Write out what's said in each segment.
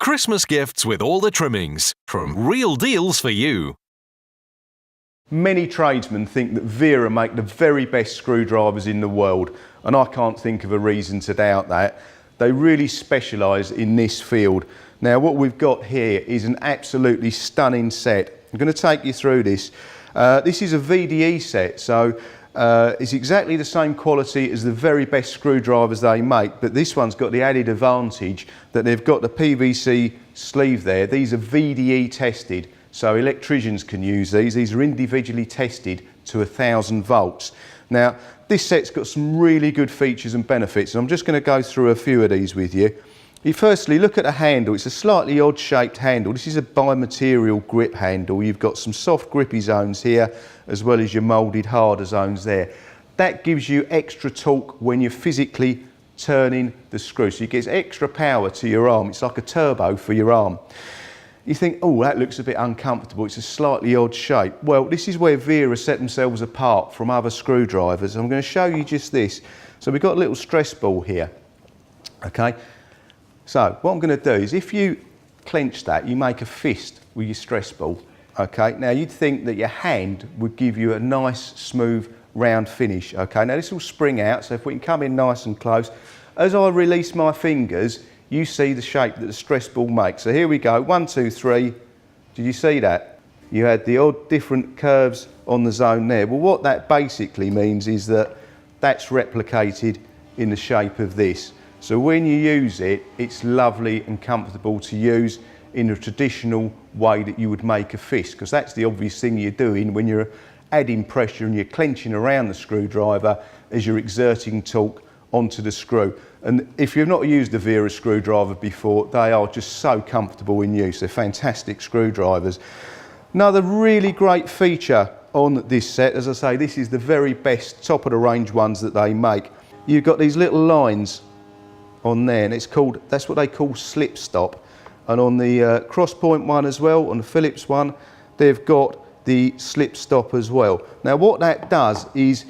Christmas gifts with all the trimmings, from Real Deals for You. Many tradesmen think that Wera make the very best screwdrivers in the world, and I can't think of a reason to doubt that. They really specialise in this field. Now what we've got here is an absolutely stunning set. I'm going to take you through this. This is a VDE set, so it's exactly the same quality as the very best screwdrivers they make, but this one's got the added advantage that they've got the PVC sleeve there. These are VDE tested, so electricians can use these. These are individually tested to 1000 volts. Now this set's got some really good features and benefits, and I'm just going to go through a few of these with you. You firstly look at the handle. It's a slightly odd shaped handle. This is a bi-material grip handle. You've got some soft grippy zones here as well as your moulded harder zones there. That gives you extra torque when you're physically turning the screw, so it gives extra power to your arm. It's like a turbo for your arm. You think, oh, that looks a bit uncomfortable, it's a slightly odd shape. Well, this is where Wera set themselves apart from other screwdrivers. I'm going to show you just this. So we've got a little stress ball here, okay? So what I'm going to do is, if you clench that, you make a fist with your stress ball, okay? Now you'd think that your hand would give you a nice, smooth, round finish, okay? Now this will spring out, so if we can come in nice and close, as I release my fingers, you see the shape that the stress ball makes. So here we go, 1, 2, 3. Did you see that? You had the odd different curves on the zone there. Well, what that basically means is that that's replicated in the shape of this. So when you use it, it's lovely and comfortable to use in a traditional way that you would make a fist, because that's the obvious thing you're doing when you're adding pressure and you're clenching around the screwdriver as you're exerting torque onto the screw. And if you've not used a Wera screwdriver before, they are just so comfortable in use. They're fantastic screwdrivers. Another really great feature on this set, as I say, this is the very best top of the range ones that they make. You've got these little lines on there, and that's what they call Slipstop. And on the cross point one as well, on the Phillips one, they've got the Slipstop as well. Now what that does is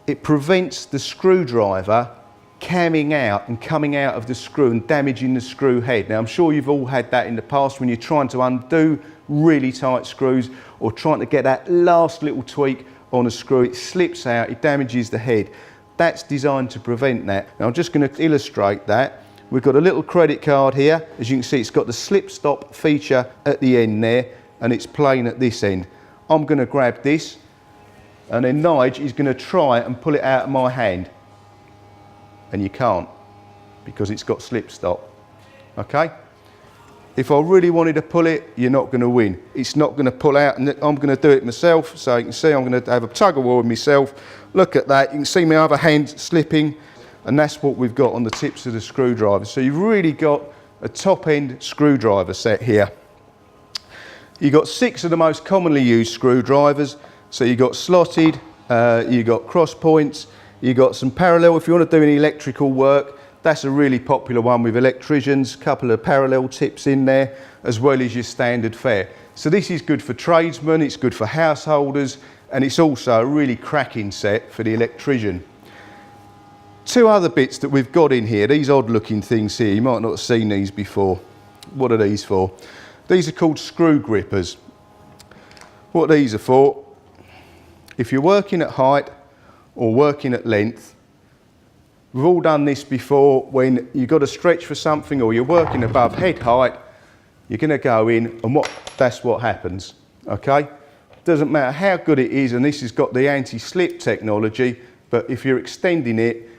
it prevents the screwdriver camming out and coming out of the screw and damaging the screw head. Now I'm sure you've all had that in the past when you're trying to undo really tight screws or trying to get that last little tweak on a screw. It slips out, it damages the head. That's designed to prevent that. Now I'm just going to illustrate that. We've got a little credit card here. As you can see, it's got the Slipstop feature at the end there, and it's plain at this end. I'm going to grab this, and then Nige is going to try and pull it out of my hand. And you can't, because it's got Slipstop, okay? If I really wanted to pull it, you're not going to win. It's not going to pull out, and I'm going to do it myself. So you can see I'm going to have a tug of war with myself. Look at that, you can see my other hand slipping, and that's what we've got on the tips of the screwdriver. So you've really got a top-end screwdriver set here. You've got 6 of the most commonly used screwdrivers. So you've got slotted, you've got cross points, you've got some parallel. If you want to do any electrical work, that's a really popular one with electricians. A couple of parallel tips in there, as well as your standard fare. So this is good for tradesmen, it's good for householders, and it's also a really cracking set for the electrician. 2 other bits that we've got in here, these odd looking things here, you might not have seen these before. What are these for? These are called Screwgrippers. What these are for, if you're working at height or working at length, we've all done this before when you've got to stretch for something or you're working above head height, you're going to go in and that's what happens, okay? Doesn't matter how good it is, and this has got the anti-slip technology, but if you're extending it,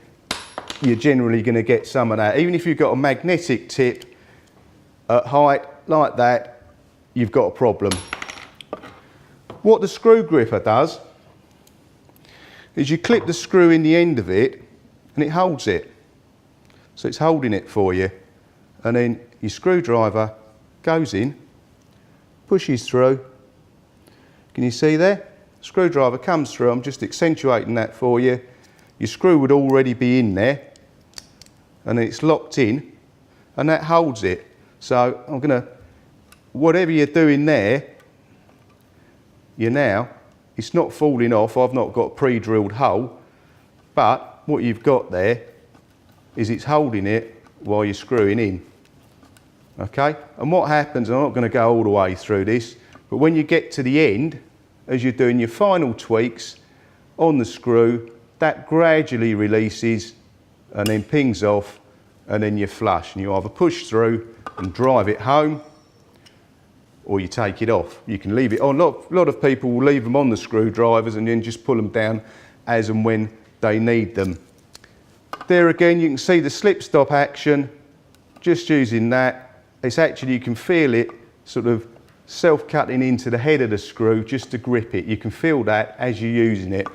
you're generally going to get some of that. Even if you've got a magnetic tip at height like that, you've got a problem. What the screw gripper does is you clip the screw in the end of it and it holds it. So it's holding it for you, and then your screwdriver goes in, pushes through. Can you see there? Screwdriver comes through. I'm just accentuating that for you. Your screw would already be in there, and then it's locked in, and that holds it. So I'm going to, whatever you're doing there, it's not falling off. I've not got a pre-drilled hole, but what you've got there is it's holding it while you're screwing in. Okay, and what happens, I'm not going to go all the way through this, but when you get to the end, as you're doing your final tweaks on the screw, that gradually releases and then pings off, and then you flush, and you either push through and drive it home, or you take it off. You can leave it on. A lot of people will leave them on the screwdrivers and then just pull them down as and when they need them. There again, you can see the slip stop action, just using that. It's actually, you can feel it sort of self-cutting into the head of the screw just to grip it. You can feel that as you're using it.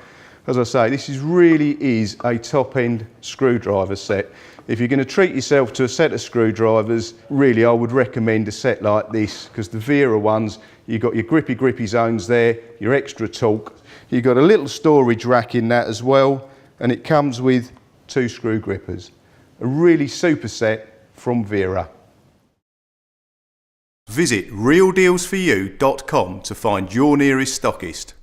As I say, this really is a top-end screwdriver set. If you're going to treat yourself to a set of screwdrivers, really I would recommend a set like this, because the Wera ones, you've got your grippy zones there, your extra torque. You've got a little storage rack in that as well, and it comes with 2 screw grippers. A really super set from Wera. Visit realdealsforyou.com to find your nearest stockist.